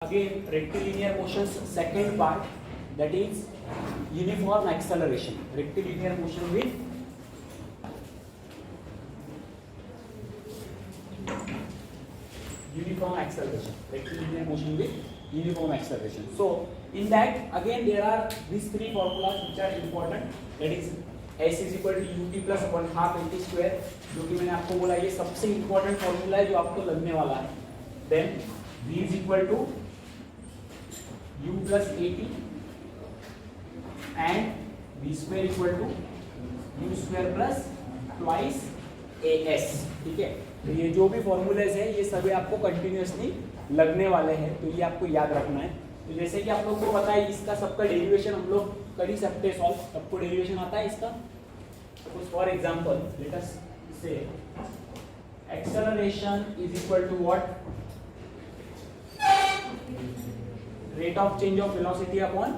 Again, rectilinear motion's second part, that is uniform acceleration. Rectilinear motion with uniform acceleration. Rectilinear motion with uniform acceleration. So, in that again there are these three formulas which are important. That is S is equal to ut plus 1/2 at square, जो कि मैंने आपको बोला ये सबसे important formula है जो आपको लगने वाला है. Then v is equal to u plus at and v square equal to u square plus twice as. ठीक है, तो ये जो भी फॉर्मूलेज है ये सभी आपको कंटिन्यूअसली लगने वाले हैं, तो ये आपको याद रखना है. तो जैसे कि आप लोगों को पता है इसका सबका डेरिवेशन हम लोग कर ही सकते हैं सॉल्व. सबको डेरिवेशन आता है इसका. For example let us say acceleration is equal to what, rate of change of velocity upon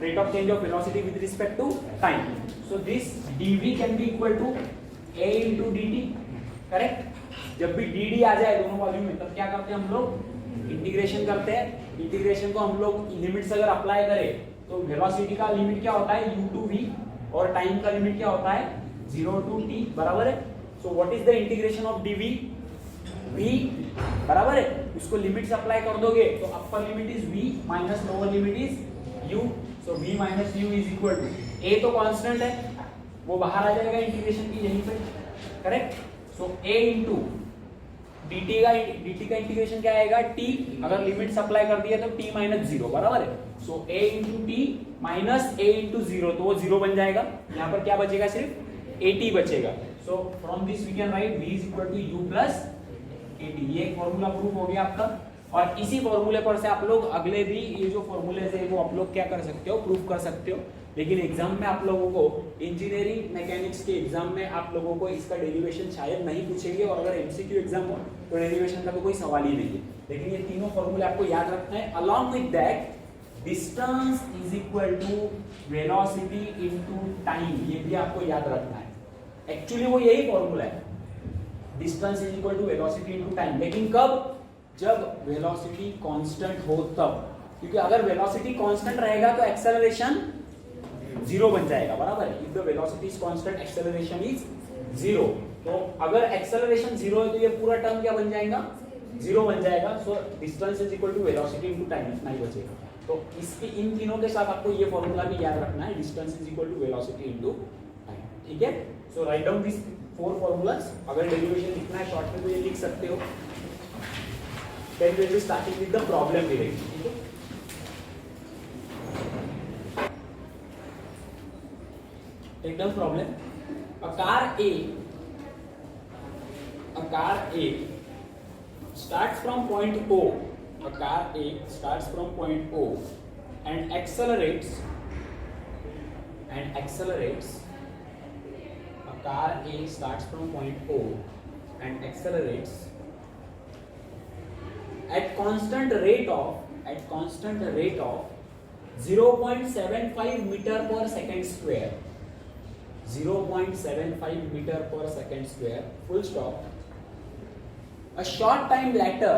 rate of change of velocity with respect to time. So this dv can be equal to a into dt, correct. जब भी dd आ जाए दोनों volume में तब क्या करते हैं हम लोग, इंटीग्रेशन करते हैं. इंटीग्रेशन को हम लोग लिमिट्स अगर अप्लाई करें तो वेलोसिटी का लिमिट क्या होता है u to v और टाइम का लिमिट क्या होता है 0 to t, बराबर है. So what is the integration of dv, v बराबर है. इसको लिमिट्स अप्लाई कर दोगे तो upper limit is v minus lower limit is u. So v minus u is equal to a तो कांस्टेंट है वो बाहर आ जाएगा इंटीग्रेशन की यहीं पे, correct. So a into dt का इंटीग्रेशन क्या आएगा t, अगर लिमिट्स अप्लाई कर दिया तो t माइनस 0, बराबर है. सो a into T minus a into 0, तो वो 0 बन जाएगा. यहाँ पर क्या बचेगा, सिर्फ at बचेगा. So from this we can write v is equal to u plus at. ये एक फॉर्मूला प्रूफ हो गया आपका. और इसी फॉर्मूले पर से आप लोग अगले भी ये जो फॉर्मूले है वो आप लोग क्या कर सकते हो, प्रूफ कर सकते हो. लेकिन एग्जाम में आप लोगों को इंजीनियरिंग मैकेनिक्स के एग्जाम में आप लोगों को इसका डेरिवेशन शायद नहीं पूछेंगे, और अगर एमसीक्यू एग्जाम हो तो डेरिवेशन का तो कोई सवाल ही नहीं है. लेकिन ये तीनों फॉर्मूले आपको याद रखना है. Along with that distance is equal to velocity into time, ये भी आपको याद रखना है. एक्चुअली वो यही फॉर्मूला है, distance is equal to velocity into time. लेकिन कब, जब वेलोसिटी कांस्टेंट हो तब. क्योंकि अगर वेलोसिटी कांस्टेंट रहेगा तो एक्सेलरेशन 0 बन जाएगा, बराबर है. If the velocity is constant acceleration is 0. तो अगर एक्सेलरेशन 0 है तो ये पूरा टर्म क्या बन जाएगा, 0 बन जाएगा. So distance is equal to velocity into time, इतना ही बचेगा. तो इसके इन तीनों के साथ आपको ये फॉर्मूला भी याद रखना है, distance is equal to velocity into time. ठीक है. So write down this 4 formulas. अगर डेरिवेशन लिखना है शॉर्ट में तो ये लिख सकते हो. Then we will be starting with the problem directly. ठीक है. Take down problem. A car A starts from point O. A car A starts from point O and accelerates. A car A starts from point O and accelerates at constant rate of 0.75 meter per second square. 0.75 meter per second square, full stop. A short time later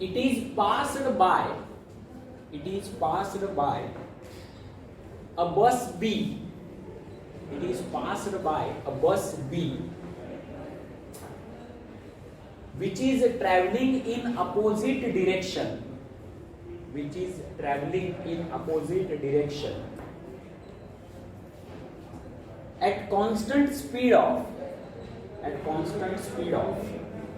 it is passed by a bus B. It is passed by a bus B which is traveling in opposite direction. At constant speed of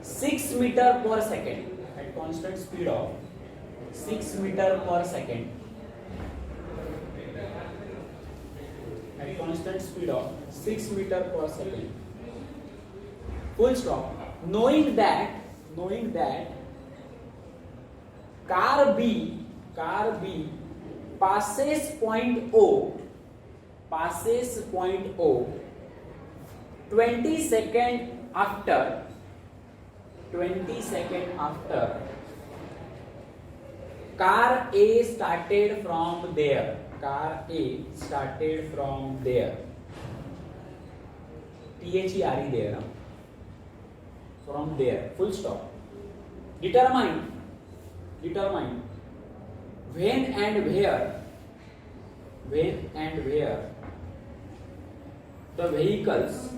6 meter per second. At constant speed of 6 meter per second. At constant speed of 6 meter per second. Full stop. Knowing that car B passes point O 20 seconds after car A started from there. THERE there. from there, full stop. Determine when and where the vehicles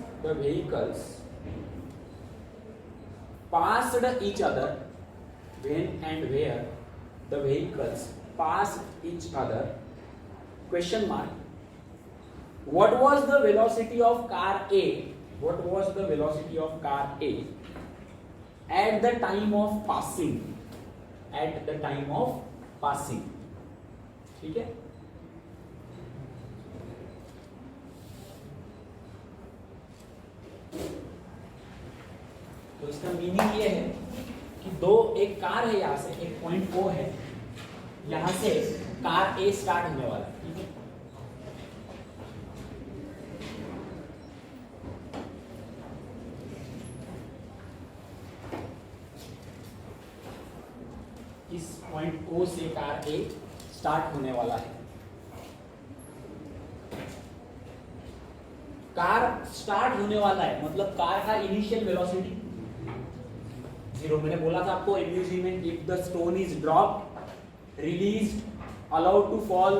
passed each other, when and where the vehicles passed each other, question mark. What was the velocity of car A? What was the velocity of car A at the time of passing? At the time of passing. ठीक है? तो इसका meaning ये है कि एक car है, यहां से एक पॉइंट O है, यहां से कार A स्टार्ट होने वाला है, ठीक है? इस पॉइंट O से कार A स्टार्ट होने वाला है। कार स्टार्ट होने वाला है मतलब कार का इनिशियल वेलोसिटी 0। मैंने बोला था आपको amusement, if the stone is dropped, released, allowed to fall,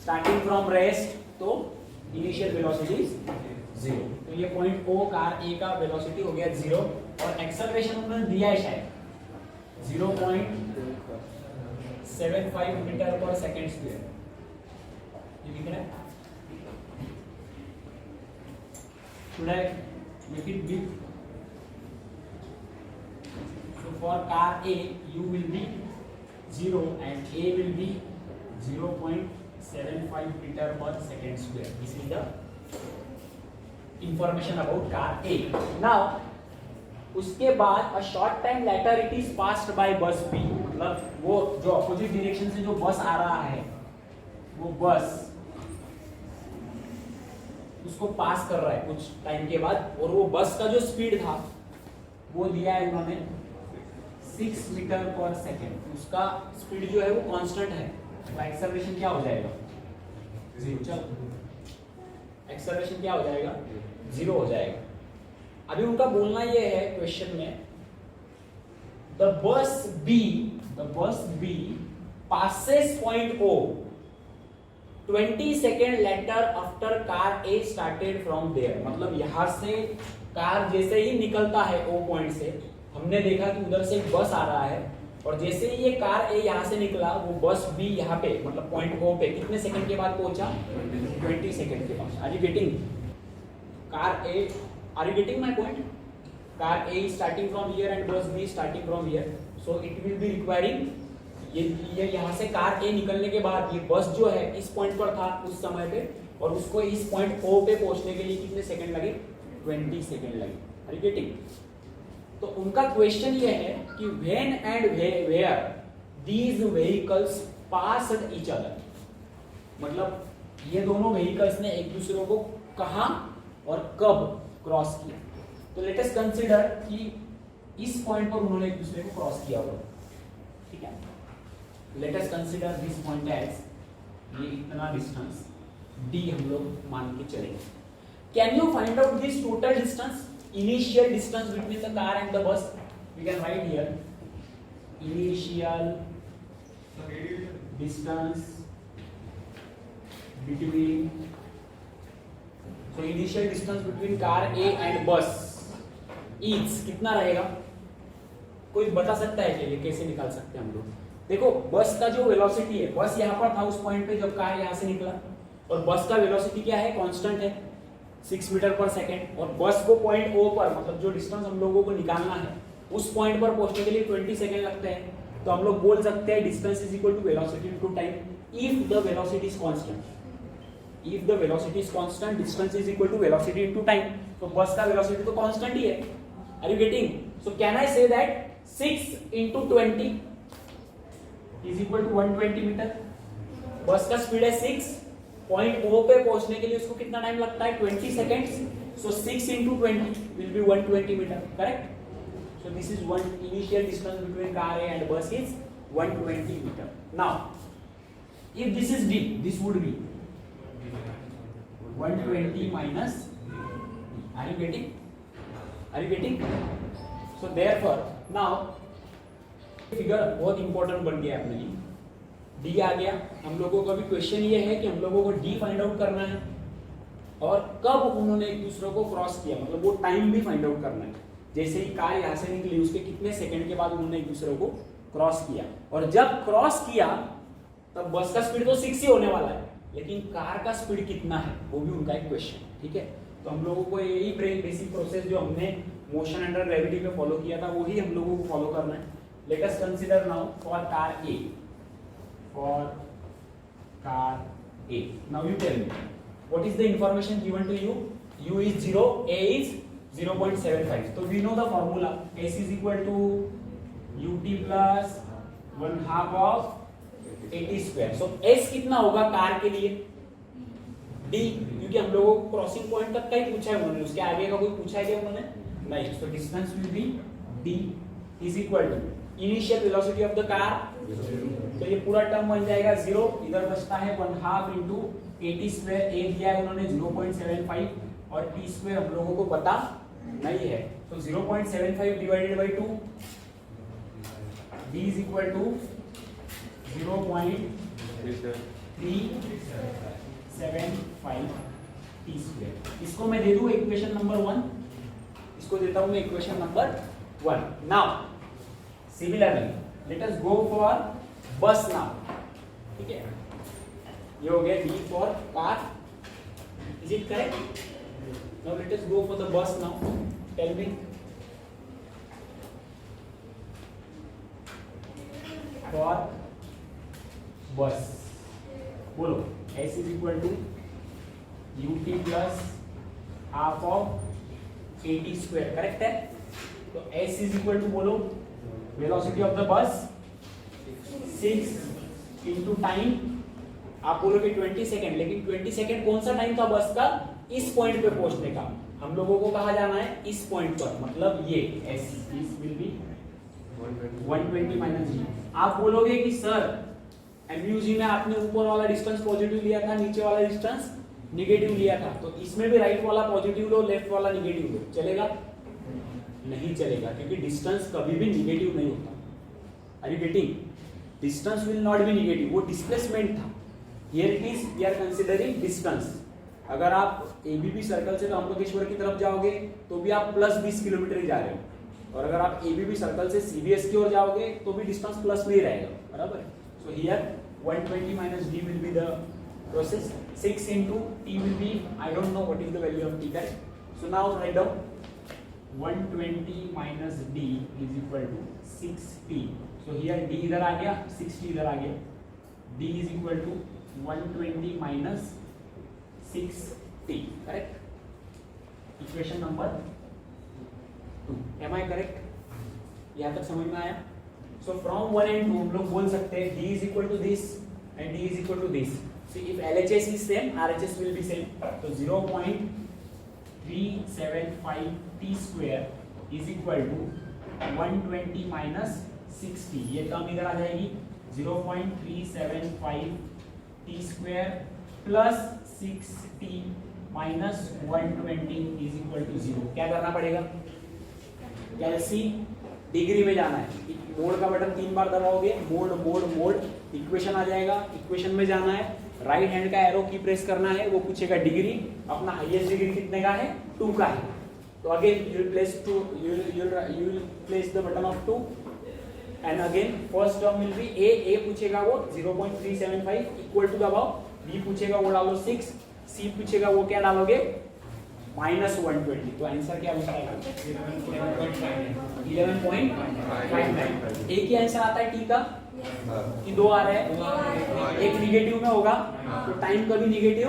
starting from rest, तो इनिशियल वेलोसिटी इज 0। तो ये पॉइंट O कार A का वेलोसिटी हो गया 0 और एक्सेलरेशन उन्होंने दिया है शायद 0.75 मीटर पर सेकेंड स्क्वायर। ये लिख रहा है, should I make it big? So for car A, U will be 0 and A will be 0.75 meter per second square. This is the information about car A. Now, उसके बाद a short time later it is passed by bus B, मतलब वो जो opposite direction से जो बस आ रहा है वो बस उसको पास कर रहा है कुछ टाइम के बाद, और वो बस का जो स्पीड था वो दिया है उन्होंने 6 मीटर पर सेकेंड। उसका स्पीड जो है वो कांस्टेंट है, तो एक्सेलरेशन क्या हो जाएगा 0। चलो एक्सेलरेशन क्या हो जाएगा 0 हो जाएगा। अभी उनका बोलना ये है क्वेश्चन में, the bus B passes point O 20 second later after car A started from there. मतलब यहां से कार जैसे ही निकलता है O पॉइंट से, हमने देखा कि उधर से एक बस आ रहा है और जैसे ही ये कार A यहां से निकला वो बस B यहां पे मतलब पॉइंट O पे कितने सेकंड के बाद पहुंचा 20 सेकंड के बाद। Are you getting car A? Are you getting my point? Car A is starting from here and bus B is starting from here. So it will be requiring ये यहाँ से कार A निकलने के बाद ये बस जो है इस पॉइंट पर था उस समय पे, और उसको इस पॉइंट O पे पहुंचने के लिए कितने सेकंड लगे 20 सेकंड लगे। Are you getting? तो उनका क्वेश्चन ये है कि when and where these vehicles passed each other, मतलब ये दोनों व्हीकल्स ने एक दूसरे को कहां और कब क्रॉस किया। तो लेट अस कंसीडर कि इस पॉइंट पर उन्होंने एक दूसरे को क्रॉस किया होगा, ठीक है। Let us consider this point as ये इतना डिस्टेंस d हम लोग मान के चलेंगे। Can you find out this total distance, initial distance between the car and the bus? We can write here initial distance between, so initial distance between car A and bus is कितना रहेगा? कोई बता सकता है कि कैसे निकाल सकते हैं हम लोग? देखो बस का जो वेलोसिटी है, बस यहाँ पर था उस पॉइंट पे जब कार यहाँ से निकला, और बस का वेलोसिटी क्या है कांस्टेंट है 6 मीटर पर सेकेंड, और बस को पॉइंट O पर मतलब जो डिस्टेंस हम लोगों को निकालना है उस पॉइंट पर पहुंचने के लिए 20 सेकेंड लगते हैं। तो हम लोग बोल सकते हैं distance is equal to velocity into time if the velocity is constant. If the velocity is constant, distance is equal to velocity into time. तो बस का velocity तो constant ही है। Are you getting? So can I say that 6 into 20 is equal to 120 metre? Bus का speed है 6, point O पे पहुंचने के लिए उसको कितना टाइम लगता है 20 seconds. So 6 into 20 will be 120 metre, correct? So this is one initial distance between car A and bus is 120 meter. Now, if this is d, this would be 120 minus. Are you getting? Are you getting? So therefore now figure बहुत important बन गया अपने लिए। D आ गया, हम लोगों का भी क्वेश्चन ये है कि हम लोगों को डी फाइंड आउट करना है और कब उन्होंने एक दूसरे को क्रॉस किया, मतलब वो टाइम भी फाइंड आउट करना है। जैसे ही कार यहाँ से निकली उसके कितने सेकंड के बाद उन्होंने एक दूसरे को क्रॉस किया, और जब क्रॉस किया तब बस का स्पीड तो 6 ही होने वाला है, लेकिन कार का स्पीड कितना है वो भी उनका एक क्वेश्चन। ठीक है, तो हम लोगों को यही बेसिक प्रोसेस जो हमने मोशन अंडर ग्रेविटी में फॉलो किया था वही हम लोगों को फॉलो करना है। Let us consider now for car A, for car A. Now you tell me, what is the information given to you? U is 0, A is 0.75. So we know the formula. S is equal to ut plus 1/2 of 80 square. So S कितना होगा car के लिए? D, क्योंकि हम लोगों को crossing point तक का ही पूछा है उन्होंने, उसके आगे का कोई पूछा है क्या उन्होंने? नहीं. So distance will be D is equal to initial velocity of the car. तो ये पूरा टर्म बन जाएगा 0, इधर बचता है 1/2 into 80 स्क्वायर, ए दिया है उन्होंने 0.75 और टी स्क्वायर हम लोगों को पता नहीं है, तो 0.75 divided by 2, d is equal to 0.375 T square. इसको मैं दे दूं इक्वेशन नंबर 1, इसको देता हूं मैं equation number 1। Now similarly let us go for bus now. ठीक है, ये हो गया D for car, is it correct? Now let us go for the bus now. Tell me for bus, बोलो S is equal to ut plus half of 80 square, correct है? तो S is equal to बोलो velocity of the bus 6 into time, आप बोलोगे 20 second, लेकिन 20 second कौन सा time था बस का? इस पॉइंट पे पहुंचने का। हम लोगों को कहा जाना है इस पॉइंट पर, मतलब ये S is will be 120 minus G. आप बोलोगे कि सर एमयूजी में आपने ऊपर वाला डिस्टेंस पॉजिटिव लिया था, नीचे वाला डिस्टेंस निगेटिव लिया था, तो इसमें भी राइट वाला पॉजिटिव लो, लेफ्ट वाला निगेटिव लो, चलेगा? नहीं चलेगा, क्योंकि डिस्टेंस कभी भी निगेटिव नहीं होता। Are you getting? Distance will not be negative, वो डिस्प्लेसमेंट था। Here it is we are considering distance. अगर आप एबीबी सर्कल से त्र्यंबकेश्वर की तरफ जाओगे तो भी आप प्लस 20 किलोमीटर ही जा रहे हो, और अगर आप एबीबी सर्कल से सीबीएस की ओर जाओगे तो भी डिस्टेंस प्लस में ही रहेगा, बराबर है? So here 120 minus D will be the process, 6 into t will be, I don't know what is the value of t, correct? So now write down 120 minus d is equal to 6t. So here d इधर आ गया, 6t इधर आ गया, d is equal to 120 minus 6t, correct? Equation number 2. Am I correct? यहाँ तक समझ में आया? So from 1 and 2 हम लोग बोल सकते हैं d is equal to this and d is equal to this. So if LHS is same, RHS will be same. So 0.375 t square is equal to 120 minus 60. ये टर्म इधर आ जाएगी 0.375 t square plus 6t minus 120 is equal to 0. क्या करना पड़ेगा? कैलसी degree में जाना है, mode का बटन 3 बार दबाओगे, मोड मोड मोड, इक्वेशन आ जाएगा, इक्वेशन में जाना है, राइट हैंड का एरो की प्रेस करना है, वो पूछेगा डिग्री, अपना हाईएस्ट डिग्री कितने का है? 2 का है, तो again you will place the button of 2 and again first term will be a पूछेगा वो 0.375 इक्वल टू दबाओ, बी पूछेगा वो डालो 6, सी पूछेगा वो क्या डालोगे? -120। तो आंसर क्या होता है? 11.59। एक ही आंसर आता है टी का कि 2 आ रहे हैं? एक निगेटिव में होगा, तो टाइम कभी निगेटिव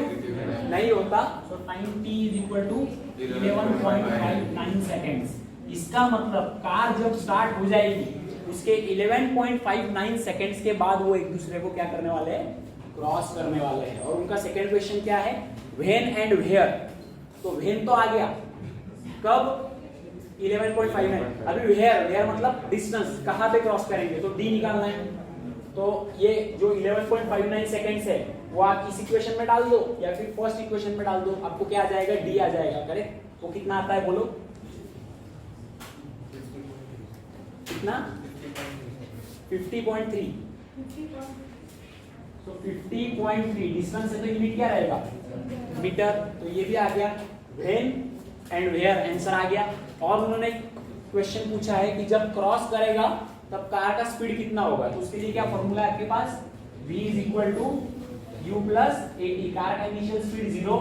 नहीं होता। So time t is equal to 11.59 seconds. इसका मतलब कार जब स्टार्ट हो जाएगी उसके 11.59 सेकेंड्स के बाद वो एक दूसरे को क्या करने वाले हैं? क्रॉस करने वाले हैं। और उनका सेकेंड क्वेश्चन क्या है? When and where. तो व्हेन तो आ गया, कब? 11.59। अभी वेयर मतलब डिस्टेंस, कहां पे क्रॉस करेंगे, तो डी निकालना है। तो ये जो 11.59 सेकेंड्स है वो आप इस इक्वेशन में डाल दो या फिर फर्स्ट इक्वेशन में डाल दो, आपको क्या आ जाएगा? डी आ जाएगा, करेक्ट? वो कितना आता है बोलो? कितना 50.3, तो 50.3 डिस्टेंस है तो यूनिट क्या रहेगा मीटर, तो ये भी आ गया। व्हेन एंड वेयर आंसर आ गया। और उन्होंने क्वेश्चन पूछा है कि जब क्रॉस करेगा तब कार का स्पीड कितना होगा, तो उसके लिए क्या फॉर्मूला है आपके पास, v is equal to u plus at। Car का इनिशियल स्पीड 0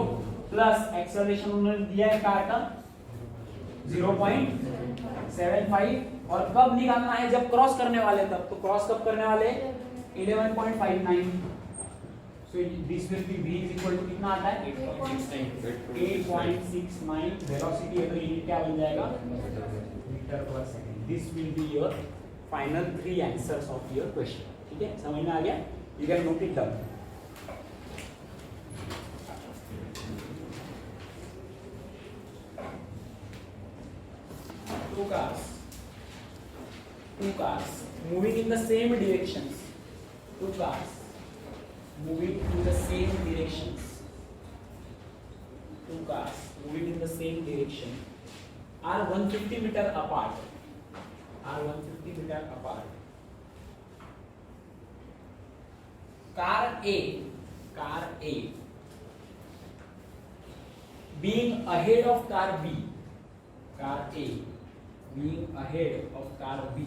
प्लस एक्सेलरेशन उन्होंने दिया है कार का 0.75, और कब निकालना है, जब क्रॉस करने वाले तब, तो क्रॉस कब करने वाले 11.59, so this will be v is equal to कितना आता है 8.69, वेलोसिटी है तो यूनिट क्या बन जाएगा मीटर पर second. This will be your final 3 answers of your question. ठीक है, समझ में आ गया, you can note it down. Two cars moving in the same directions, two cars moving in the same directions, two cars moving in the same direction are 150 meter apart, are 150 meter apart. Car A being ahead of car B, car A being ahead of car B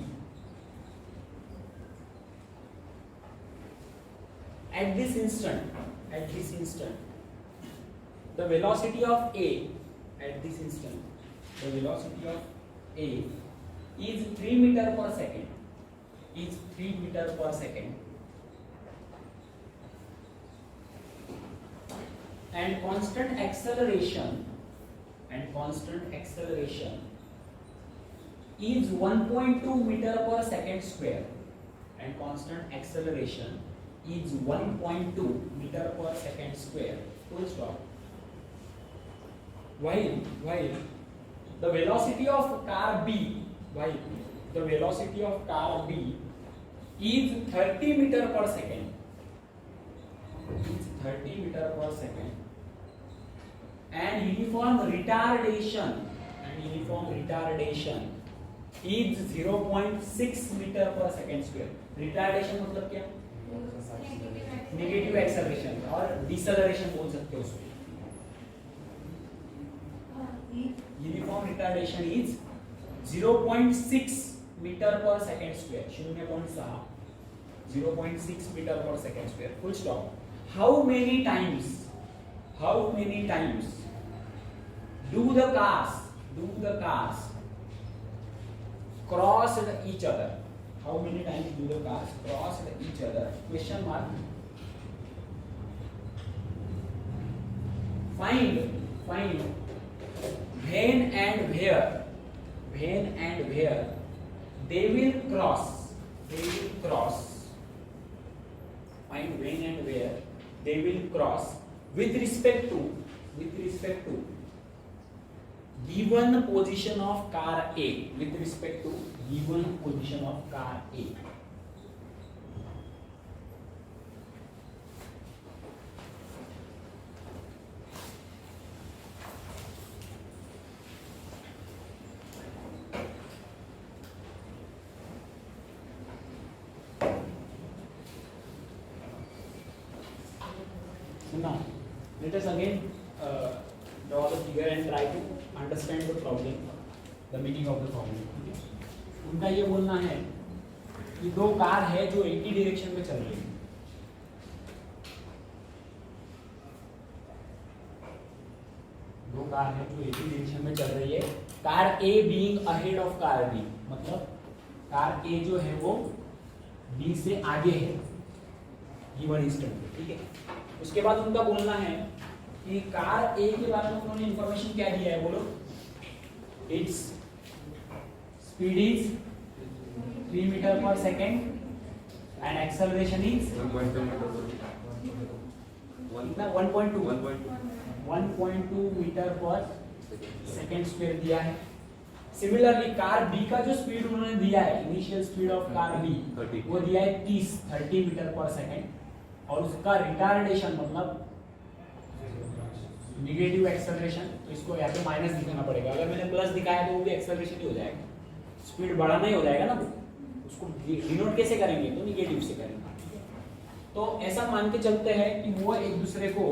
at this instant, the velocity of A at this instant, the velocity of A is 3 meter per second, is 3 meter per second, and constant acceleration is 1.2 meter per second square, and constant acceleration is 1.2 meter per second square, full stop. While the velocity of car B, while the velocity of car B is 30 meter per second, is 30 meter per second, and uniform retardation is 0.6 meter per second square. Retardation मतलब क्या, negative acceleration और deceleration बोल सकते हो उसको। Uniform retardation is 0.6 metre पर second square, 0.6 metre पर second square, full stop. How many times do the cars crossed each other, how many times do the cars crossed each other, question mark. Find when and where they will cross, find when and where they will cross with respect to given position of car A, with respect to given position of car A. So now let us again draw the figure and try to understand the problem, the meaning of the problem. उनका ये बोलना है कि दो car है जो एक ही direction में चल रही है, दो कार है जो एक ही डायरेक्शन में चल रही है। Car A being ahead of car B, मतलब कार A जो है वो B से आगे है गिवन इंस्टेंट पे, ठीक है। उसके बाद उनका बोलना है कि कार A के बारे में उन्होंने इंफॉर्मेशन क्या दिया है, बोलो। It's speed is 3 meter per second and acceleration is 1.2 meter per second square दिया है। सिमिलरली कार B का जो स्पीड उन्होंने दिया है, initial speed of car B वो दिया है 30 मीटर पर सेकेंड, और उसका रिटार्डेशन मतलब नेगेटिव एक्सेलरेशन, तो इसको यहाँ पे माइनस दिखाना पड़ेगा। अगर मैंने प्लस दिखाया तो वो भी एक्सेलरेशन ही हो जाएगा, स्पीड बढ़ाना ही हो जाएगा ना वो। उसको डिनोट कैसे करेंगे? तो निगेटिव से करेंगे। तो ऐसा मान के चलते हैं कि वो एक दूसरे को,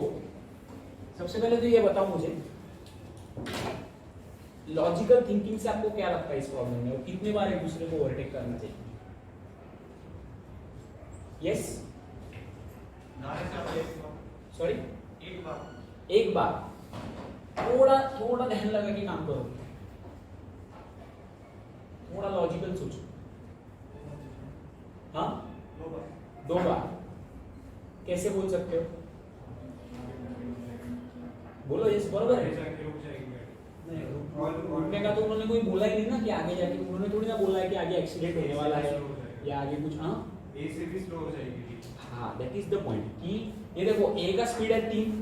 सबसे पहले तो ये बताओ मुझे लॉजिकल थिंकिंग से आपको क्या लगता है इस प्रॉब्लम में, और कितने बार एक दूसरे को ओवरटेक करना चाहिए? यस, सॉरी, एक बार। थोड़ा ध्यान लगा के काम करो, थोड़ा लॉजिकल सोचो। हाँ, 2 बार कैसे बोल सकते हो? बोलो, यस बरोबर है। रुकने का तो उन्होंने कोई बोला ही नहीं ना कि आगे जाके, उन्होंने थोड़ी ना बोला है कि आगे एक्सीडेंट होने वाला है या आगे कुछ। हाँ, ए से भी स्लो हो जाएगी। हाँ, दैट इज द पॉइंट कि ये देखो ए का स्पीड है 3,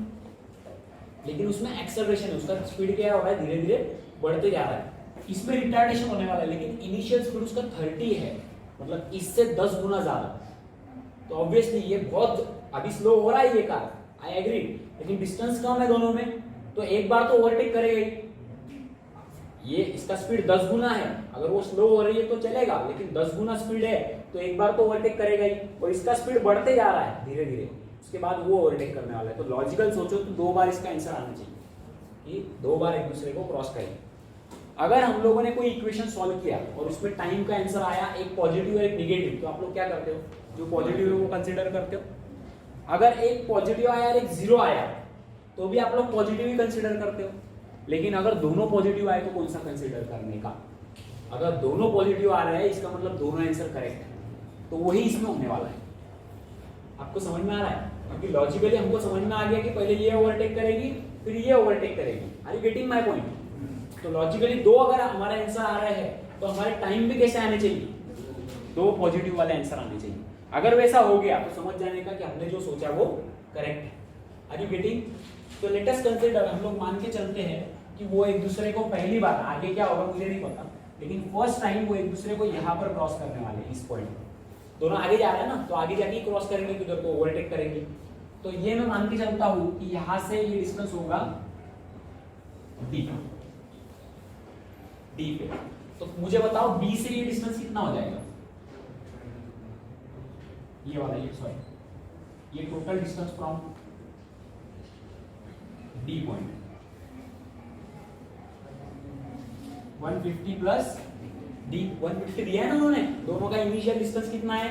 लेकिन उसमें एक्सेलरेशन है, उसका स्पीड क्या हो रहा है? धीरे धीरे बढ़ते जा रहा है। इसमें रिटार्डेशन होने वाला है, लेकिन इनिशियल स्पीड उसका 30 है, मतलब इससे 10 गुना ज्यादा। तो ऑब्वियसली ये बहुत अभी स्लो हो रहा है ये कार, आई एग्री, लेकिन डिस्टेंस कम है दोनों में, तो एक बार तो ओवरटेक करेगा ही। ये इसका स्पीड 10 गुना है, अगर वो स्लो हो रही है तो चलेगा, लेकिन 10 गुना स्पीड है तो एक बार तो ओवरटेक करेगा ही, और इसका स्पीड बढ़ते जा रहा है धीरे धीरे, उसके बाद वो ओवरटेक करने वाला है। तो लॉजिकल सोचो तो 2 बार इसका आंसर आना चाहिए कि 2 बार एक दूसरे को क्रॉस करें। अगर हम लोगों ने कोई इक्वेशन सॉल्व किया और उसमें टाइम का आंसर आया एक पॉजिटिव और एक निगेटिव, तो आप लोग क्या करते हो? जो पॉजिटिव है वो कंसीडर करते हो। अगर एक पॉजिटिव आया और एक 0 आया तो भी आप लोग पॉजिटिव ही कंसीडर करते हो, लेकिन अगर दोनों पॉजिटिव आए तो कौन सा कंसीडर करने का? अगर दोनों पॉजिटिव आ रहे हैं इसका मतलब दोनों आंसर करेक्ट है, तो वही इसमें होने वाला है। आपको समझ में आ रहा है? क्योंकि लॉजिकली हमको समझ में आ गया कि पहले ये ओवरटेक करेगी फिर ये ओवरटेक करेगी। Are you getting my point? तो लॉजिकली 2 अगर हमारे आंसर आ रहे हैं तो हमारे टाइम भी कैसे आने चाहिए? 2 पॉजिटिव वाले आंसर आने चाहिए। अगर वैसा हो गया तो समझ जाने का कि हमने जो सोचा वो करेक्ट है। Are you getting? तो लेट अस कंसीडर, हम लोग मान के चलते हैं कि वो एक दूसरे को पहली बार, आगे क्या होगा मुझे नहीं पता, लेकिन फर्स्ट टाइम वो एक दूसरे को यहाँ पर क्रॉस करने वाले हैं, इस पॉइंट पर। दोनों आगे जा रहे हैं ना, तो आगे जाके क्रॉस करेंगे, किधर को ओवरटेक करेंगे। तो ये मैं मान के चलता हूं कि यहां से ये डिस्टेंस होगा डी पे। तो मुझे बताओ बी से ये डिस्टेंस कितना हो जाएगा? ये वाला, ये सॉरी, ये total distance from D point 150 plus D, 150 दिया है ना उन्होंने, दोनों का इनिशियल डिस्टेंस कितना है?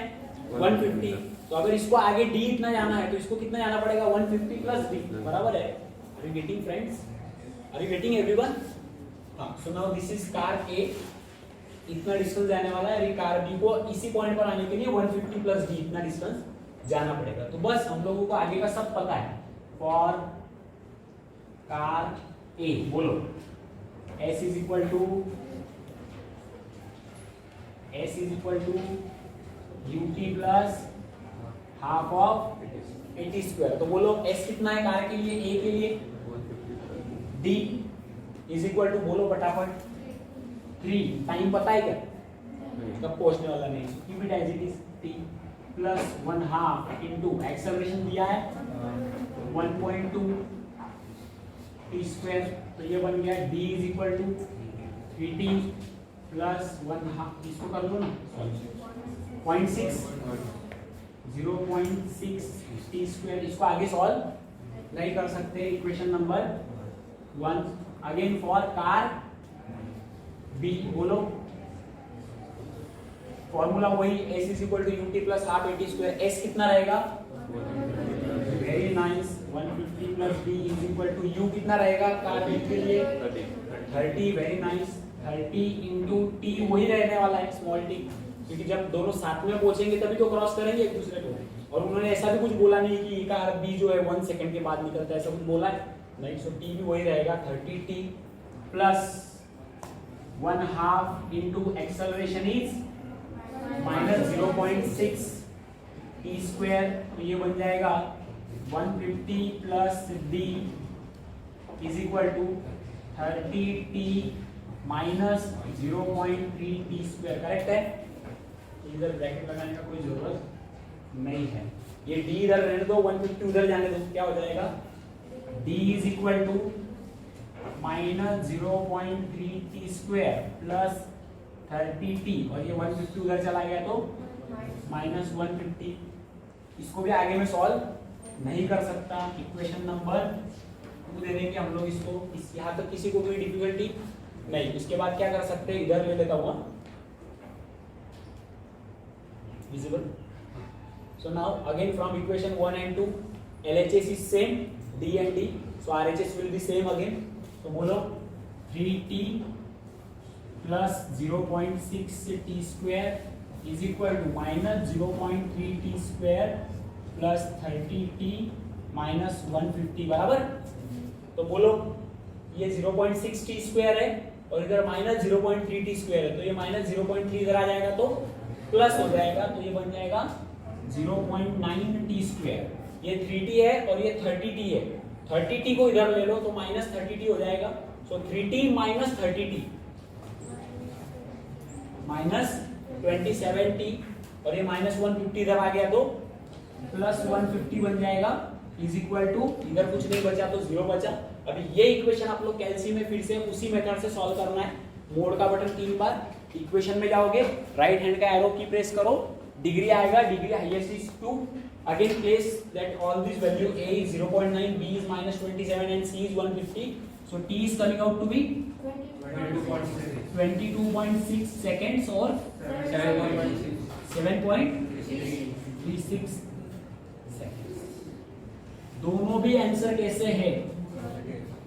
150। तो अगर इसको आगे डी इतना जाना है तो इसको कितना जाना पड़ेगा? 150 प्लस डी, बराबर है। Are you getting friends? Are you getting everyone? हाँ, so now this is car A, इतना डिस्टेंस जाने वाला है, और कार बी को इसी पॉइंट पर आने के लिए 150 प्लस डी इतना डिस्टेंस जाना पड़ेगा। तो बस हम लोगों को आगे का सब पता है। फॉर कार ए बोलो S is equal to ut plus half of 80 square. तो बोलो S कितना है कार के लिए, A के लिए? D is equal to, बोलो फटाफट, 3। टाइम पता है क्या कब पहुंचने वाला? नहीं, keep it as it is, T plus 1/2 into acceleration दिया है 1.2 टी स्क्वायर, तो ये बन गया d is equal to 3t plus 1/2, इसको कर लो ना, 0.6 टी स्क्वायर। इसको आगे सॉल्व नहीं कर सकते, equation number 1। Again for car B बोलो, फॉर्मूला वही, s is equal to ut plus half 80 square. s कितना रहेगा? Very nice, 150 plus d is equal to u कितना रहेगा कार बी के लिए? 30। वेरी नाइस, 30 इंटू t वही रहने वाला है, स्मॉल t, क्योंकि जब दोनों साथ में पहुंचेंगे तभी तो क्रॉस करेंगे एक दूसरे को। और उन्होंने ऐसा भी कुछ बोला नहीं कि कार बी जो है 1 सेकंड के बाद निकलता है, ऐसा कुछ बोला है नहीं। सो t भी वही रहेगा 30t प्लस 1/2 into acceleration is minus 0.6 t square. तो ये बन जाएगा 150 plus d is equal to 30t minus 0.3 t square. Correct है? इधर ब्रैकेट लगाने का कोई जरूरत नहीं है, ये d इधर रहने दो, 150 उधर जाने दो। क्या हो जाएगा? d is equal to minus 0.3 t square plus 30t और ये 150 उधर चला गया तो माइनस 150। इसको भी आगे में सॉल्व नहीं कर सकता। इक्वेशन नंबर 2 दे देंगे हम लोग इसको। इस यहाँ तक किसी को कोई डिफिकल्टी नहीं। इसके बाद क्या कर सकते हैं, इधर ले लेता हुआ visible. So now again from equation 1 and 2 LHS is same, D and D, so RHS will be same again. So बोलो 3t plus 0.6 t square is equal to minus 0.3 t square plus 30t minus 150 बराबर। तो बोलो ये 0.6 t square है और इधर minus 0.3 t square है, तो ये माइनस 0.3 इधर आ जाएगा तो प्लस हो जाएगा, तो ये बन जाएगा 0.9 t स्क्वायर। ये 3t है और ये 30t है। 30t को इधर ले लो तो माइनस 30t हो जाएगा। सो 3t minus 30t minus 27t और ये माइनस 150 इधर आ गया तो प्लस 150 बन जाएगा इज इक्वल टू, इधर कुछ नहीं बचा तो 0 बचा। अभी ये इक्वेशन आप लोग कैलसी में फिर से उसी मेथड से सॉल्व करना है। मोड का बटन 3 बार, इक्वेशन में जाओगे, राइट हैंड का एरो की प्रेस करो, डिग्री आएगा, degree highest is 2, again place that all this value a is 0.9, b is minus 27 and c is 150, so t is coming out to be 22.6 seconds or 7.36 seconds। दोनों भी answer कैसे है,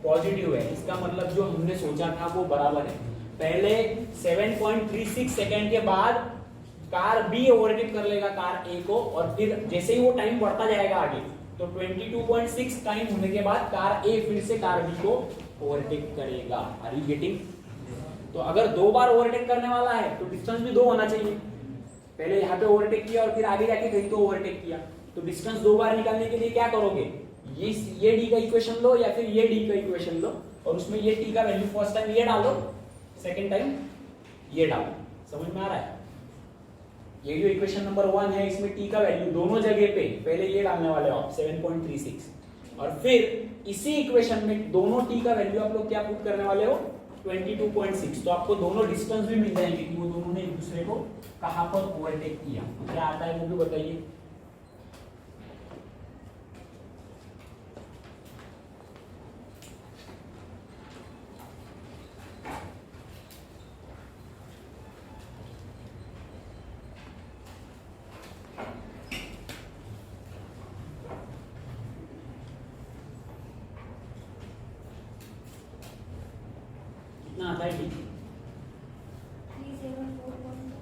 positive है। इसका मतलब जो हमने सोचा था वो बराबर है। पहले 7.36 सेकंड के बाद कार बी ओवरटेक कर लेगा कार ए को, और फिर जैसे ही वो टाइम बढ़ता जाएगा आगे तो 22.6 टाइम होने के बाद कार ए फिर से कार बी को ओवरटेक करेगा। Are you getting? तो अगर 2 बार ओवरटेक करने वाला है तो डिस्टेंस भी 2 होना चाहिए। पहले यहाँ पे ओवरटेक किया और फिर आगे जाके कहीं तो ओवरटेक किया, तो डिस्टेंस 2 बार निकालने के लिए क्या करोगे, ये डी का इक्वेशन लो या फिर ये डी का इक्वेशन लो और उसमें ये टी का वैल्यू फर्स्ट टाइम ये डालो, सेकेंड टाइम ये डालो। समझ में आ रहा है? ये जो इक्वेशन नंबर 1 है इसमें टी का वैल्यू दोनों जगह पे पहले ये डालने वाले हो आप 7.36 और फिर इसी इक्वेशन में दोनों टी का वैल्यू आप लोग क्या पुट करने वाले हो 22.6। तो आपको दोनों डिस्टेंस भी मिल जाएंगे कि वो दोनों ने एक दूसरे को कहां पर ओवरटेक किया। क्या आता है वो भी बताइए। कितना आता है D? 374.2।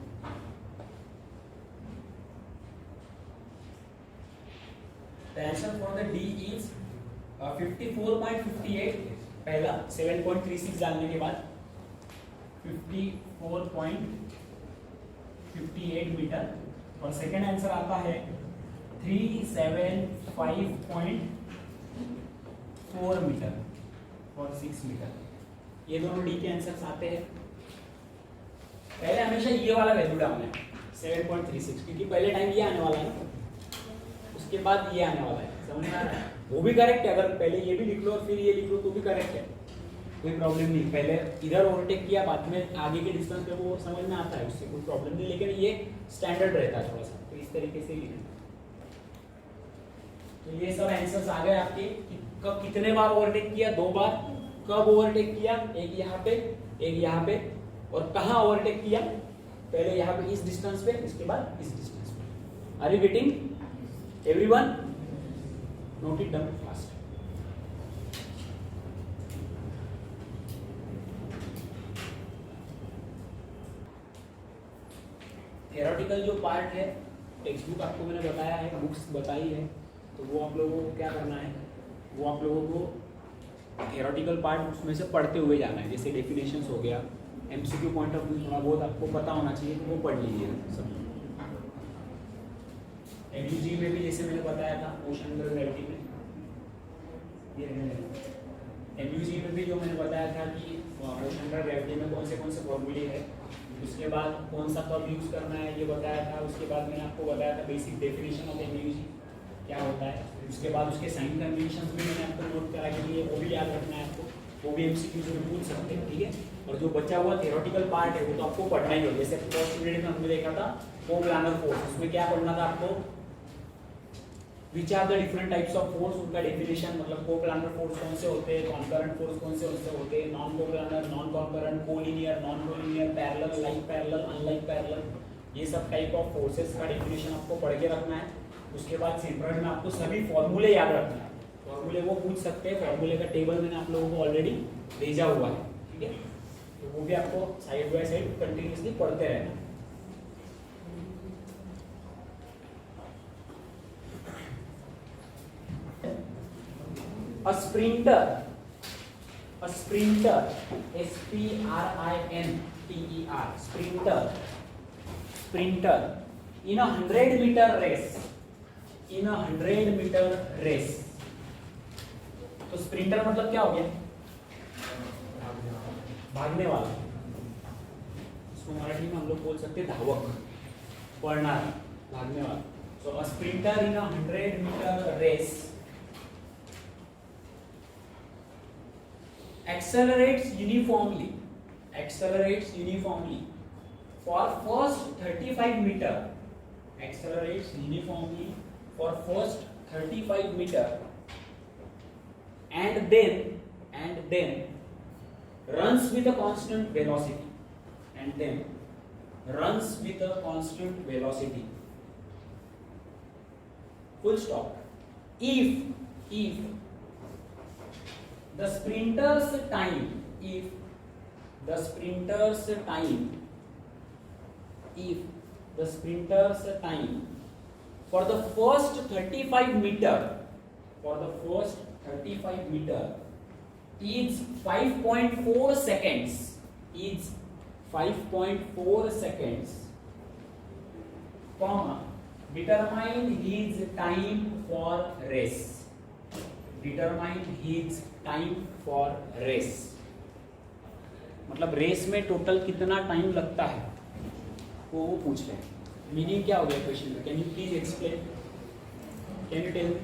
The answer for the D is 54.58। पहला 7.36 डालने के बाद 54.58 मीटर और सेकंड आंसर आता है 375.4 मीटर और 6 मीटर। ये दोनों डी के आंसर्स आते हैं। पहले हमेशा ये वाला वैल्यू डालना है 7.36 क्योंकि पहले टाइम ये आने वाला है ना, उसके बाद ये आने वाला है। समझ में आ रहा है? वो भी करेक्ट है, अगर पहले ये भी लिख लो और फिर ये लिख लो तो भी करेक्ट है, कोई प्रॉब्लम नहीं। पहले इधर ओवरटेक किया बाद में आगे के डिस्टेंस पे वो समझ में आता है, उससे कोई प्रॉब्लम नहीं, लेकिन ये स्टैंडर्ड रहता है थोड़ा सा, तो इस तरीके से लिखना। तो ये सब आंसर्स आ गए आपके कि कब कितने बार ओवरटेक किया, 2 बार, कब ओवरटेक किया, एक यहाँ पे एक यहाँ पे, और कहाँ ओवरटेक किया, पहले यहाँ पे इस डिस्टेंस पे, इसके बाद इस डिस्टेंस पे। Are you getting everyone? Note it down fast. Theoretical जो पार्ट है, टेक्स्ट बुक आपको मैंने बताया है, बुक्स बताई है, तो वो आप लोगों को क्या करना है, वो आप लोगों को थियोरेटिकल पार्ट उसमें से पढ़ते हुए जाना है। जैसे डेफिनेशंस हो गया, एमसीक्यू पॉइंट ऑफ व्यू थोड़ा बहुत आपको पता होना चाहिए, तो वो पढ़ लीजिए सब। एमयूजी में भी जैसे मैंने बताया था मोशन अंडर ग्रेविटी में, ये एमयूजी में भी जो मैंने बताया था कि मोशन अंडर ग्रेविटी में कौन से फॉर्मूले हैं, उसके बाद कौन सा कब यूज़ करना है ये बताया था। उसके बाद मैंने आपको बताया था बेसिक डेफिनेशन ऑफ एमयूजी क्या होता है। उसके बाद उसके साइन कन्वेंशंस भी मैंने आपको नोट करा के लिए, वो भी याद रखना है आपको। वो भी एमसीक्यूज में पूछ सकते हैं, ठीक है। और जो बचा हुआ थ्योरेटिकल पार्ट है वो तो आपको पढ़ना ही होगा। जैसे फर्स्ट पीरियड में हमने देखा था कोप्लानर फोर्स, उसमें क्या पढ़ना था आपको, which are the different types of force, उनका डेफिनेशन, मतलब कोप्लानर फोर्स कौन से होते हैं, कॉन्करेंट फोर्स कौन से होते हैं, non coplanar, non concurrent, collinear, non collinear, parallel, like parallel, unlike parallel, ये सब टाइप ऑफ फोर्सेस का डेफिनेशन आपको पढ़ के रखना है। उसके बाद सेपरेट में आपको सभी फॉर्मूले याद रखना है। फॉर्मूले वो पूछ सकते हैं, फॉर्मूले का टेबल मैंने आप लोगों को ऑलरेडी भेजा हुआ है, ठीक है। तो वो भी आपको साइड बाय साइड कंटिन्यूअसली पढ़ते रहना। A sprinter, S-P-R-I-N-T-E-R, sprinter, in a 100-meter race, तो स्प्रिंटर मतलब क्या हो गया, भागने वाला, इसको मराठी में हम लोग बोल सकते हैं धावक, पढ़नार, भागने वाला। सो अ sprinter in a 100-meter race accelerates uniformly for first 35 meter, accelerates uniformly for first 35 meter, and then runs with a constant velocity, full stop. If the sprinter's time for the first 35 meter is 5.4 seconds, comma, determine his time for race, मतलब race में total कितना time लगता है वो पूछ रहे हैं। Meaning क्या हो गया क्वेश्चन में, can you please explain, can you tell me,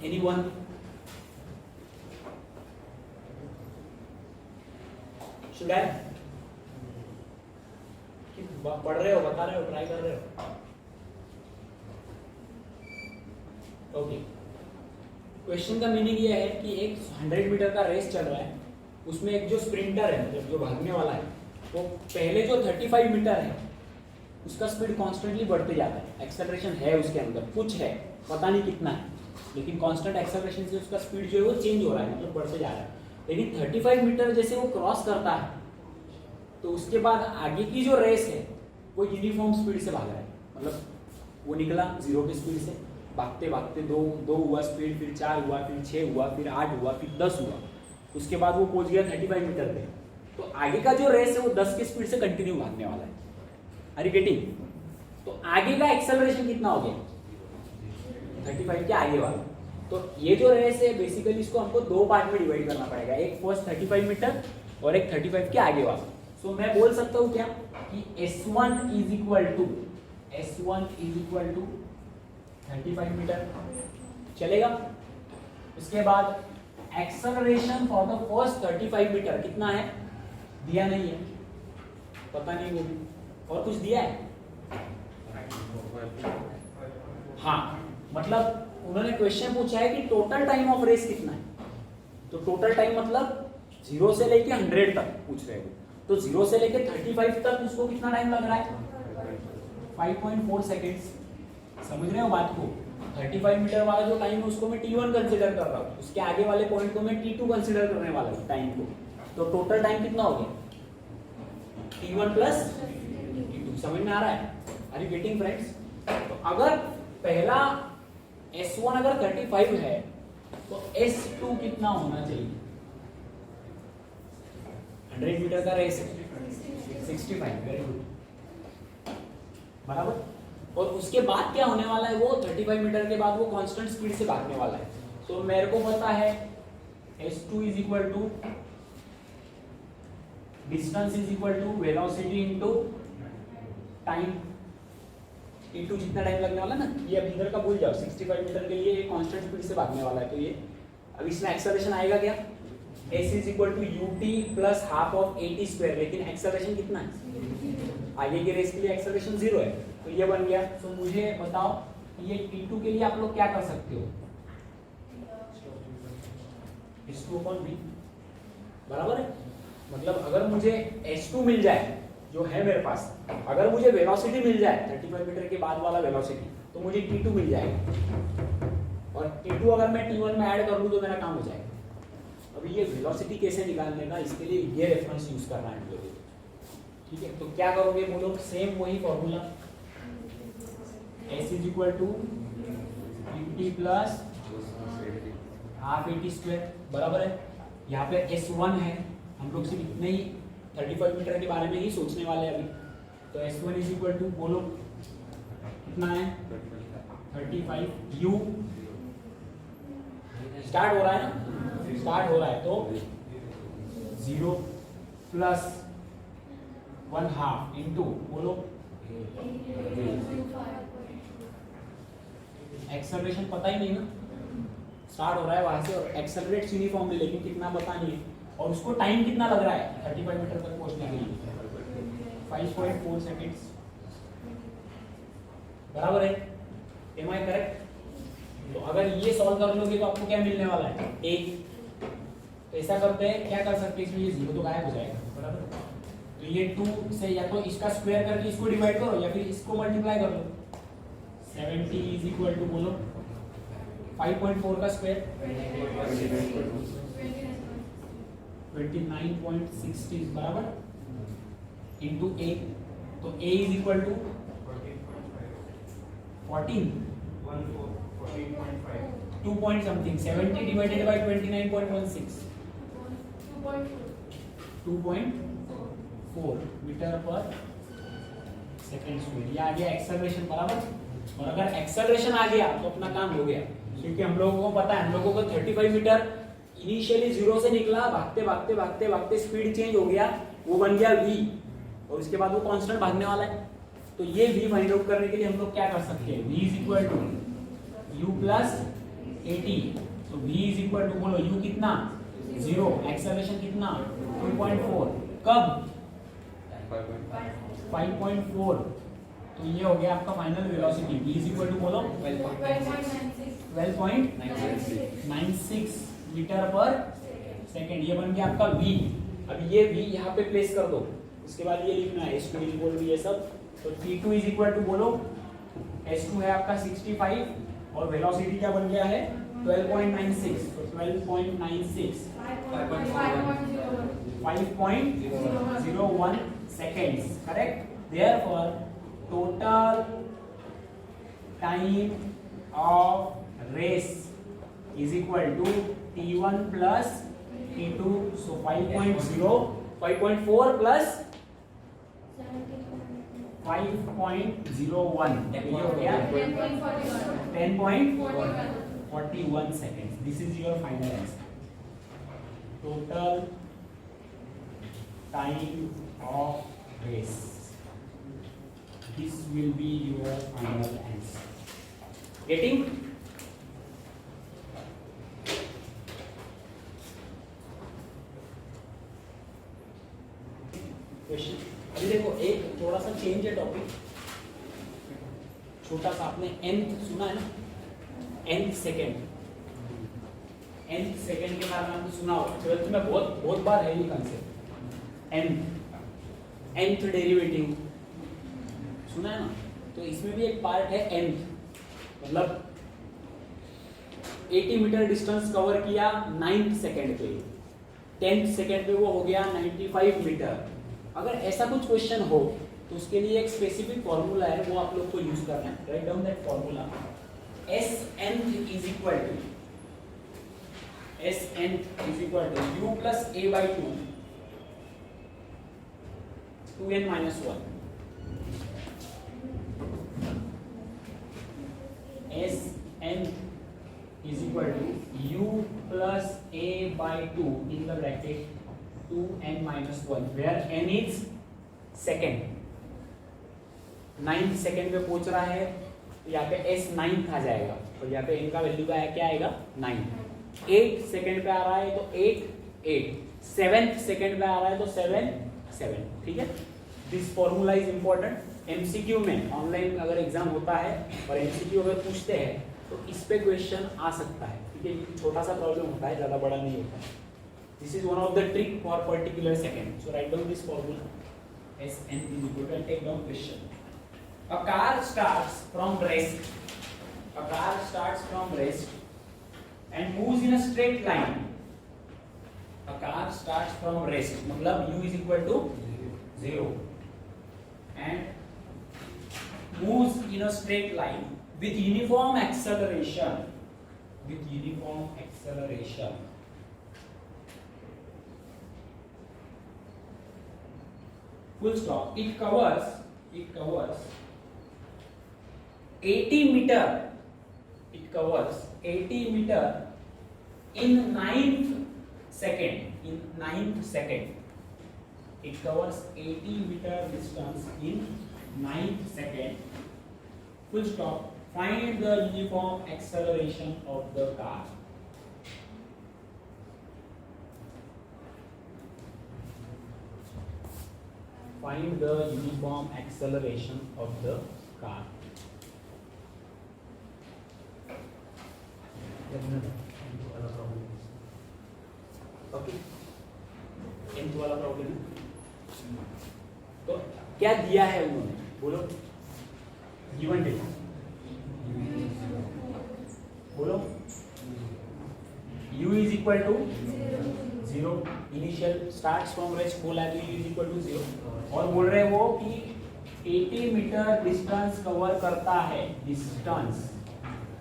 anyone? Should I पढ़ रहे हो, बता रहे हो, ट्राई कर रहे हो? ओके, क्वेश्चन का मीनिंग ये है कि एक 100 मीटर का रेस चल रहा है, उसमें एक जो स्प्रिंटर है, मतलब जो भागने वाला है, वो पहले जो 35 मीटर है उसका स्पीड कॉन्स्टेंटली बढ़ते जाता है, एक्सेलरेशन है उसके अंदर, कुछ है, पता नहीं कितना है, लेकिन कांस्टेंट एक्सेलरेशन से उसका स्पीड जो है वो चेंज हो रहा है, मतलब बढ़ते जा रहा है। लेकिन 35 मीटर जैसे वो क्रॉस करता है तो उसके बाद आगे की जो रेस है वो यूनिफॉर्म स्पीड से भाग रहा है, मतलब वो निकला 0 की स्पीड से, भागते भागते दो हुआ स्पीड, फिर 4 हुआ, फिर 6 हुआ, फिर 8 हुआ, फिर 10 हुआ, उसके बाद वो पहुंच गया 35 मीटर पे। तो आगे का जो रेस है वो 10 की स्पीड से कंटिन्यू भागने वाला है। Are you getting? तो आगे का एक्सेलरेशन कितना हो गया, 35 के आगे वाला। तो ये जो रेस है बेसिकली इसको हमको 2 पार्ट में डिवाइड करना पड़ेगा, एक फर्स्ट 35 मीटर और एक 35 के आगे वाला। सो मैं बोल सकता हूँ क्या कि S1 is equal to 35 metre, चलेगा। उसके बाद acceleration for the first 35 meter कितना है, दिया नहीं है, पता नहीं वो भी, और कुछ दिया है? हाँ, मतलब उन्होंने क्वेश्चन पूछा है कि टोटल टाइम ऑफ रेस कितना है, तो टोटल टाइम मतलब 0 से लेके 100 तक पूछ रहे हो, तो 0 से लेके 35 तक उसको कितना टाइम लग रहा है, 5.4 सेकेंड्स। समझ रहे हो बात को? 35 मीटर वाला जो टाइम है उसको मैं T1 कंसीडर कर रहा हूँ, उसके आगे वाले पॉइंट को मैं T2 कंसीडर करने वाला हूँ टाइम को। तो टोटल टाइम कितना हो गया, T1 प्लस T2। समझ में आ रहा है? Are you getting friends? तो अगर पहला S1 अगर 35 है तो S2 कितना होना चाहिए, 100 मीटर का रेस है 65, वेरी गुड, बराबर। और उसके बाद क्या होने वाला है, वो 35 मीटर के बाद वो कांस्टेंट स्पीड से भागने वाला है। तो मेरे को पता है S2 is equal to distance is equal to velocity into time, t2 जितना टाइम लगने वाला ना, ये अब इधर का भूल जाओ, 65 मीटर के लिए ये कांस्टेंट स्पीड से भागने वाला है, तो ये अब इसमें एक्सेलरेशन आएगा क्या, s is equal to ut plus half of at square, लेकिन एक्सेलरेशन कितना है, आगे की रेस के लिए एक्सेलरेशन 0 है, तो ये बन गया। तो मुझे बताओ ये t2 के लिए आप लोग क्या कर सकते हो, s2/v बराबर है, मतलब अगर मुझे s2 मिल जाए जो है मेरे पास, अगर मुझे वेलोसिटी मिल जाए 35 मीटर के बाद वाला वेलोसिटी, तो मुझे t2 मिल जाएगा, और t2 अगर मैं t1 में ऐड कर लूँ तो मेरा काम हो जाएगा। अभी ये वेलोसिटी कैसे निकालने का, इसके लिए ये रेफरेंस यूज करना है मुझे, ठीक है। तो क्या करोगे बोलो, सेम वही formula, s is equal to ut plus half at square बराबर है, यहाँ पे s1 है, हम लोग सिर्फ इतने ही 35 मीटर के बारे में ही सोचने वाले हैं अभी, तो s1 इज इक्वल टू बोलो कितना है 35, u स्टार्ट हो रहा है ना, स्टार्ट हो रहा है तो 0 प्लस 1/2 इंटू बोलो एक्सेलरेशन पता ही नहीं ना, स्टार्ट हो रहा है वहां से और एक्सेलरेट यूनिफॉर्मली, लेकिन कितना पता नहीं है, और उसको टाइम कितना लग रहा है 35 मीटर तक पहुंचने के लिए, 5.4 सेकेंड्स बराबर है, एम आई करेक्ट। तो अगर ये सॉल्व कर लोगे तो आपको क्या मिलने वाला है, एक, तो ऐसा करते हैं, क्या कर सकते हैं इसमें, ये 0 तो गायब हो जाएगा बराबर, तो ये 2 से या तो इसका स्क्वायर करके इसको डिवाइड करो या फिर इसको मल्टीप्लाई कर लो, 70 इज इक्वल टू बोलो 5.4 का स्क्वायर 29.60 बराबर इंटू a, तो a is equal to 14 2 point something, 70 divided by 29.16 2.4 meter per second square, ये आ गया एक्सेलरेशन बराबर। और अगर एक्सेलरेशन आ गया तो अपना काम हो गया, क्योंकि हम लोगों को पता है, हम लोगों को 35 मीटर इनिशियली 0 से निकला, भागते भागते भागते भागते स्पीड चेंज हो गया, वो बन गया v, और उसके बाद वो कांस्टेंट भागने वाला है, तो ये v फाइंड आउट करने के लिए हम लोग क्या कर सकते हैं, v is equal to u plus 80, तो v इज इक्वल टू बोलो u कितना 0, एक्सेलरेशन कितना 2.4, कब 5.4, तो ये हो गया आपका final velocity, v is equal to बोलो 12.96 मीटर पर सेकेंड, ये बन गया आपका v। अब ये v यहाँ पे प्लेस कर दो, उसके बाद ये लिखना है s2 इज इक्वल टू ये सब, तो t2 इज इक्वल टू बोलो s2 है आपका 65 और वेलोसिटी क्या बन गया है 12.96, तो 12.96 5.01 seconds, correct? Therefore, total time of race is equal to t1 plus t2, so 5.4 plus 5.01, ये हो गया 10.41 seconds. This is your final answer. Total time of race. This will be your final answer. Getting? Question. अभी देखो एक थोड़ा सा change है topic, छोटा सा, आपने nth सुना है ना, nth सेकेंड के बारे में आपने सुना होगा, 12th में बहुत बार है ये कंसेप्ट, nth डेरिवेटिव सुना है ना, तो इसमें भी एक पार्ट है nth, मतलब 80 मीटर डिस्टेंस कवर किया 9th सेकेंड पे, 10th सेकेंड पे वो हो गया 95 मीटर। अगर ऐसा कुछ क्वेश्चन हो तो उसके लिए एक स्पेसिफिक फॉर्मूला है, वो आप लोग को यूज करना है, write down that formula, SN is equal to u plus a by 2n minus 1, SN is equal to u plus a by 2 in the bracket 2n minus 1, where n is second, 9th second पे पहुंच रहा है, तो यहाँ पे s 9th आ जाएगा और यहाँ पे n का वैल्यू का क्या आएगा 9। 8 सेकेंड पे आ रहा है तो 8 8, 7th सेकेंड पे आ रहा है तो 7 7, ठीक है। This formula is important. MCQ में ऑनलाइन अगर एग्जाम होता है और एमसीक्यू अगर पूछते हैं तो इस पे क्वेश्चन आ सकता है, ठीक है। छोटा सा प्रॉब्लम होता है, ज्यादा बड़ा नहीं होता है। This is one of the trick for particular second. So write down this formula Sn is equal to, take down question. A car starts from rest. A car starts from rest and moves in a straight line. A car starts from rest, मतलब u is equal to 0 and moves in a straight line with uniform acceleration. With uniform acceleration. Full stop. It covers 80 meter. It covers 80 meter in 9th second. In 9th second. It covers 80 meter distance in 9th second. Full stop. Find the uniform acceleration of the car. Find the uniform acceleration of the car. Okay. nth वाला problem तो क्या दिया है उन्होंने, बोलो। Given data बोलो। u is equal to 0, initial starts from rest बोला है तो u is equal to 0 और बोल रहे वो कि 80 मीटर डिस्टेंस कवर करता है। डिस्टेंस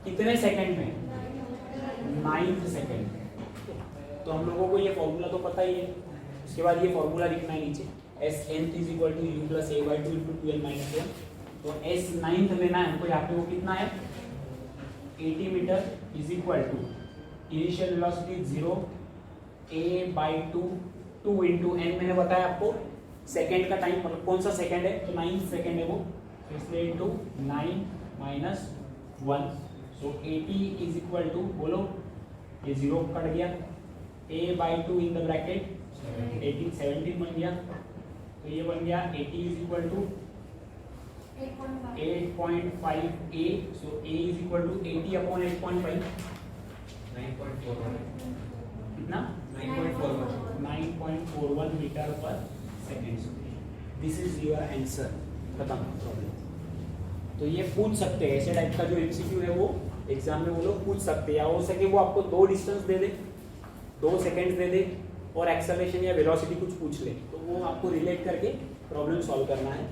कितने सेकंड में? 9th second. तो हम लोगों को ये फॉर्मूला तो पता ही है। उसके बाद ये फॉर्मूला लिखना है नीचे, s nth is equal to u plus a by 2 into 12 minus 1। तो s 9th लेना है हमको। यहाँ पे वो कितना है 80 meter is equal to initial velocity 0 a by 2 2 into n मैंने बताया आपको सेकेंड का टाइम, मतलब कौन सा सेकेंड है तो 9th सेकेंड है वो, तो इसलिए into 9 minus 1। So 80 is equal to, बोलो ये 0 कट गया, a by 2 in the bracket 18 17 बन गया, तो ये बन गया 80 is equal to 8.5 a। So a is equal to 80 upon 8.5 कितना 9.41 meter per second. This is your answer. खत्म प्रॉब्लम। तो ये पूछ सकते हैं, ऐसे टाइप का जो एमसीक्यू है वो एग्जाम में वो लोग पूछ सकते हैं। या हो सके वो आपको 2 डिस्टेंस दे दे, 2 सेकेंड्स दे दे और एक्सेलरेशन या वेलोसिटी कुछ पूछ ले, तो वो आपको रिलेट करके प्रॉब्लम सॉल्व करना है।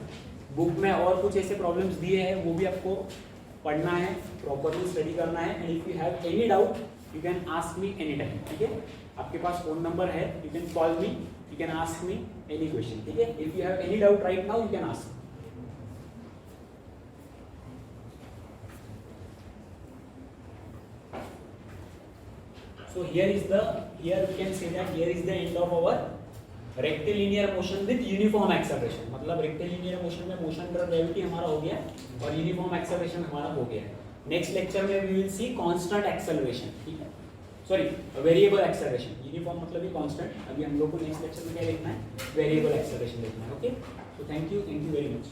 बुक में और कुछ ऐसे प्रॉब्लम्स दिए हैं, वो भी आपको पढ़ना है, प्रॉपरली स्टडी करना है। And if you have any doubt you can ask me any time, ठीक है। आपके पास फोन नंबर है, you can call me, you can ask me any question, ठीक है। If you have any doubt right now you can ask. So here we can say that here is the end of our rectilinear motion with uniform acceleration। मतलब rectilinear motion में motion under gravity हमारा हो गया और uniform acceleration हमारा हो गया। Next lecture में we will see constant acceleration, ठीक है, सॉरी वेरिएबल एक्सेलरेशन। यूनिफॉर्म मतलब ही कांस्टेंट। अभी हम लोग को नेक्स्ट लेक्चर में क्या देखना है, वेरिएबल एक्सेलरेशन देखना है। Okay, so thank you very much.